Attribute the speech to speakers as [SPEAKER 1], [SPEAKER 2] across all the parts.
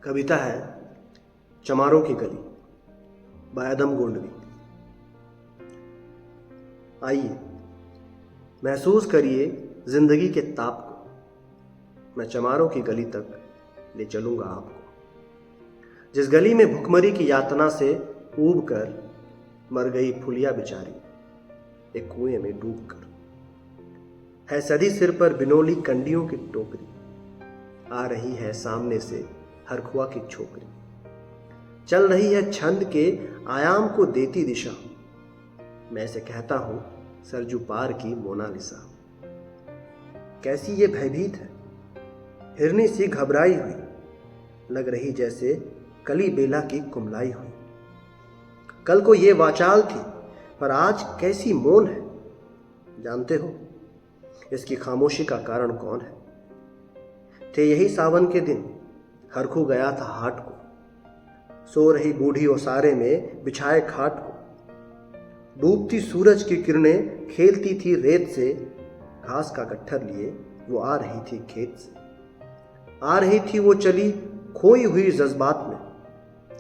[SPEAKER 1] कविता है चमारों की गली बाय आदम गोंडवी। आइए महसूस करिए जिंदगी के ताप को। मैं चमारों की गली तक ले चलूंगा आपको, जिस गली में भुखमरी की यातना से ऊब कर मर गई फुलिया बेचारी एक कुएं में डूब कर। है सदी सिर पर बिनोली कंडियों की टोकरी, आ रही है सामने से हरखुआ की छोकरी। चल रही है छंद के आयाम को देती दिशा, मैं इसे कहता हूं सरजू पार की मोनालिसा। कैसी ये भयभीत है, हिरनी सी घबराई हुई, लग रही जैसे कली बेला की कुमलाई हुई। कल को ये वाचाल थी पर आज कैसी मौन है। जानते हो इसकी खामोशी का कारण कौन है? थे यही सावन के दिन, हरखू गया था हाट को। सो रही बूढ़ी ओसारे में बिछाए खाट को। डूबती सूरज की किरणें खेलती थी रेत से, घास का गट्ठर लिए वो आ रही थी खेत से। आ रही थी वो चली खोई हुई जज्बात में,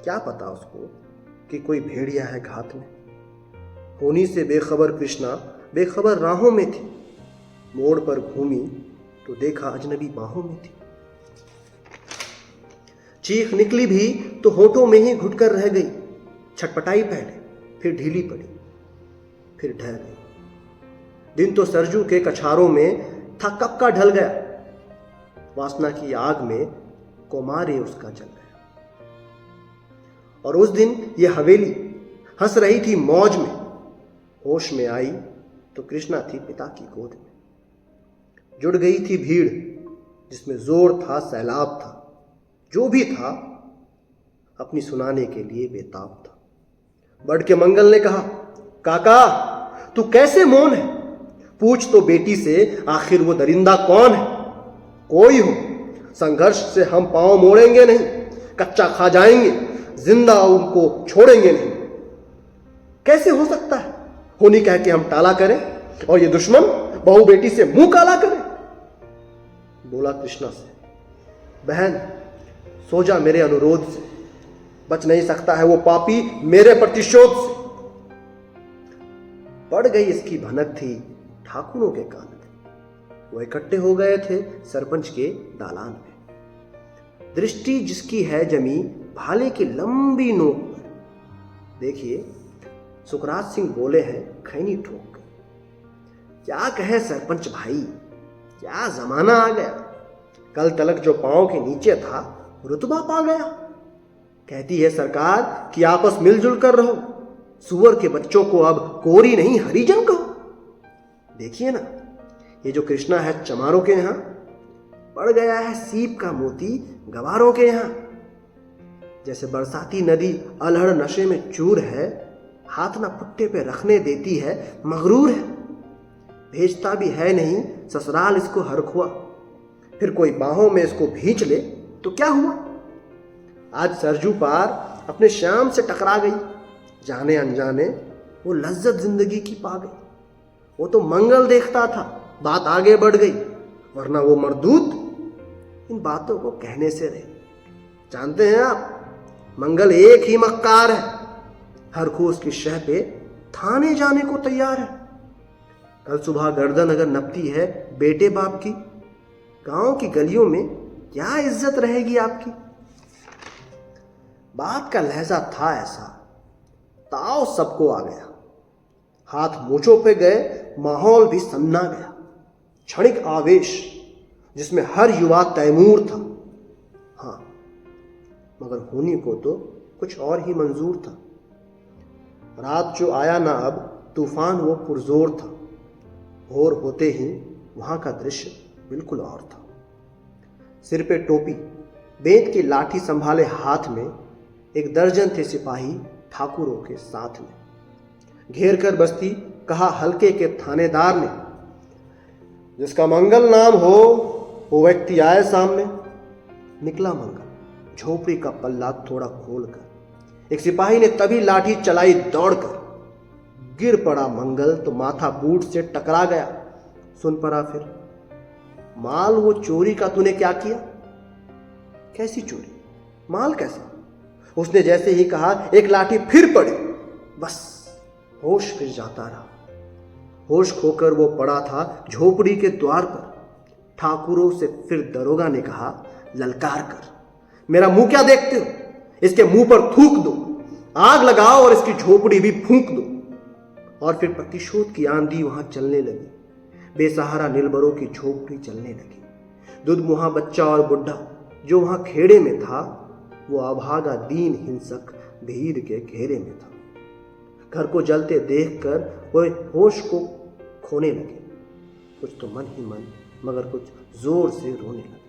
[SPEAKER 1] क्या पता उसको कि कोई भेड़िया है घात में। होनी से बेखबर कृष्णा बेखबर राहों में थी, मोड़ पर घूमी तो देखा अजनबी बाहों में थी। चीख निकली भी तो होठों में ही घुटकर रह गई, छटपटाई पहले फिर ढीली पड़ी फिर ढह गई। दिन तो सरजू के कछारों में था कब का ढल गया, वासना की आग में कोमारे उसका जल गया। और उस दिन ये हवेली हंस रही थी मौज में, होश में आई तो कृष्णा थी पिता की गोद में। जुड़ गई थी भीड़ जिसमें जोर था सैलाब था, जो भी था अपनी सुनाने के लिए बेताब था। बढ़ के मंगल ने कहा, काका तू कैसे मौन है, पूछ तो बेटी से आखिर वो दरिंदा कौन है। कोई हो संघर्ष से हम पांव मोड़ेंगे नहीं, कच्चा खा जाएंगे जिंदा उनको छोड़ेंगे नहीं। कैसे हो सकता है होनी कह के हम टाला करें और ये दुश्मन बहू बेटी से मुंह काला करे। बोला कृष्णा से, बहन सो जा मेरे अनुरोध से, बच नहीं सकता है वो पापी मेरे प्रतिशोध से। पड़ गई इसकी भनक थी ठाकुरों के कान में, वो इकट्ठे हो गए थे सरपंच के दालान में। दृष्टि जिसकी है जमी भाले की लंबी नोक पर, देखिए सुखराज सिंह बोले हैं खैनी ठोक कर। क्या कहे सरपंच भाई, क्या जमाना आ गया। कल तलक जो पांव के नीचे था रुतबा पा गया। कहती है सरकार कि आपस मिलजुल कर रहो, सुअर के बच्चों को अब कोरी नहीं हरिजन कहो। देखिए ना ये जो कृष्णा है चमारों के यहां, पड़ गया है सीप का मोती गवारों के यहां। जैसे बरसाती नदी अलहड़ नशे में चूर है, हाथ ना पुट्टे पे रखने देती है मगरूर है। भेजता भी है नहीं ससुराल इसको हरखुआ, फिर कोई बाहों में इसको भींच ले तो क्या हुआ। आज सरजू पार अपने श्याम से टकरा गई, जाने अनजाने वो लज्जत जिंदगी की पा गई। वो तो मंगल देखता था, बात आगे बढ़ गई, वरना वो मर्दूत इन बातों को कहने से रहे। जानते हैं आप मंगल एक ही मक्कार है, हरखू उसकी शह पे थाने जाने को तैयार है। कल सुबह गर्दन अगर नपती है बेटे बाप की, गांव की गलियों में क्या इज्जत रहेगी आपकी। बात का लहजा था ऐसा, ताव सबको आ गया, हाथ मूंछों पे गए, माहौल भी सन्ना गया। क्षणिक आवेश जिसमें हर युवा तैमूर था। हाँ मगर होनी को तो कुछ और ही मंजूर था। रात जो आया ना अब तूफान वो पुरजोर था, भोर होते ही वहां का दृश्य बिल्कुल और था। सिर पे टोपी, बेंत की लाठी संभाले हाथ में, एक दर्जन थे सिपाही ठाकुरों के साथ में। घेर कर बस्ती कहा हल्के के थानेदार ने, जिसका मंगल नाम हो वो व्यक्ति आए सामने। निकला मंगल झोपड़ी का पल्ला थोड़ा खोलकर, एक सिपाही ने तभी लाठी चलाई दौड़कर। गिर पड़ा मंगल तो माथा बूट से टकरा गया। सुन पड़ा फिर, माल वो चोरी का तूने क्या किया। कैसी चोरी? माल कैसा? उसने जैसे ही कहा एक लाठी फिर पड़ी, बस होश फिर जाता रहा। होश खोकर वो पड़ा था झोपड़ी के द्वार पर। ठाकुरों से फिर दरोगा ने कहा ललकार कर, मेरा मुंह क्या देखते हो? इसके मुंह पर थूक दो, आग लगाओ और इसकी झोपड़ी भी फूंक दो। और फिर प्रतिशोध की आंधी वहां चलने लगी। बेसहारा नीलबरों की झोपड़ी चलने लगी। दुधमुहा बच्चा और बुढ़ा जो वहां खेड़े में था, वो अभागा दीन हिंसक भीड़ के घेरे में था। घर को जलते देखकर वो होश को खोने लगे। कुछ तो मन ही मन, मगर कुछ जोर से रोने लगे।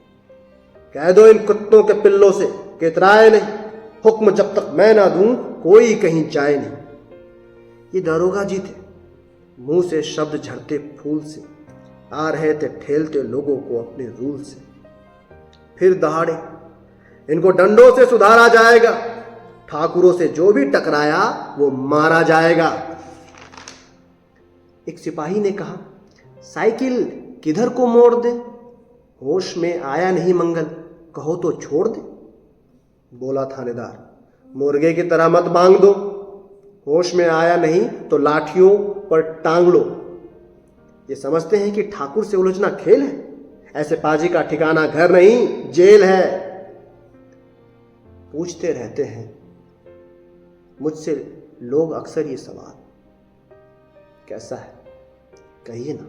[SPEAKER 1] कह दो इन कुत्तों के पिल्लों से कि इतराए नहीं, हुक्म जब तक मैं ना दूं कोई कहीं जाए नहीं। ये दरोगा जी थे, मुंह से शब्द झड़ते फूल से, आ रहे थे ठेलते लोगों को अपने रूल से। फिर दहाड़े, इनको डंडों से सुधारा जाएगा, ठाकुरों से जो भी टकराया वो मारा जाएगा। एक सिपाही ने कहा साइकिल किधर को मोड़ दे, होश में आया नहीं मंगल, कहो तो छोड़ दे। बोला थानेदार, मुर्गे की तरह मत बांग दो, होश में आया नहीं तो लाठियों पर टांग लो। ये समझते हैं कि ठाकुर से उलझना खेल है? ऐसे पाजी का ठिकाना घर नहीं जेल है। पूछते रहते हैं मुझसे लोग अक्सर ये सवाल, कैसा है? कहिए ना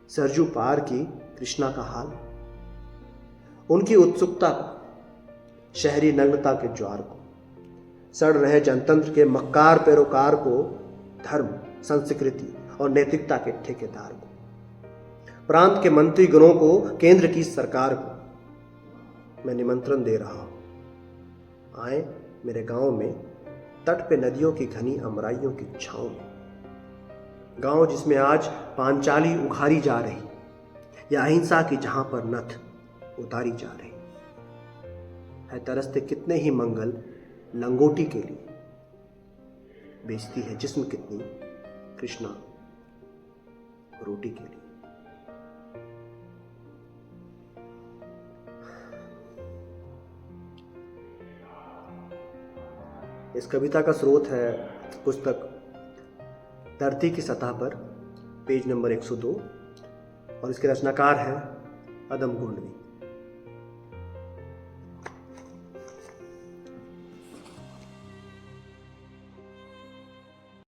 [SPEAKER 1] सरजू पार की कृष्णा का हाल। उनकी उत्सुकता को, शहरी नग्नता के ज्वार को, सड़ रहे जनतंत्र के मक्कार पैरोकार को, धर्म, संस्कृति और नैतिकता के ठेकेदार को, प्रांत के मंत्री गणों को, केंद्र की सरकार को मैं निमंत्रण दे रहा हूं। आए मेरे गांव में, तट पे नदियों की घनी अमराइयों की छांव में। गांव जिसमें आज पांचाली उघारी जा रही, या अहिंसा की जहां पर नथ उतारी जा रही है। तरसते कितने ही मंगल लंगोटी के लिए, बेचती है जिस्म कितनी कृष्णा रोटी के लिए। इस कविता का स्रोत है पुस्तक धरती की सतह पर, पेज नंबर 102, और इसके रचनाकार हैं अदम गोंडवी।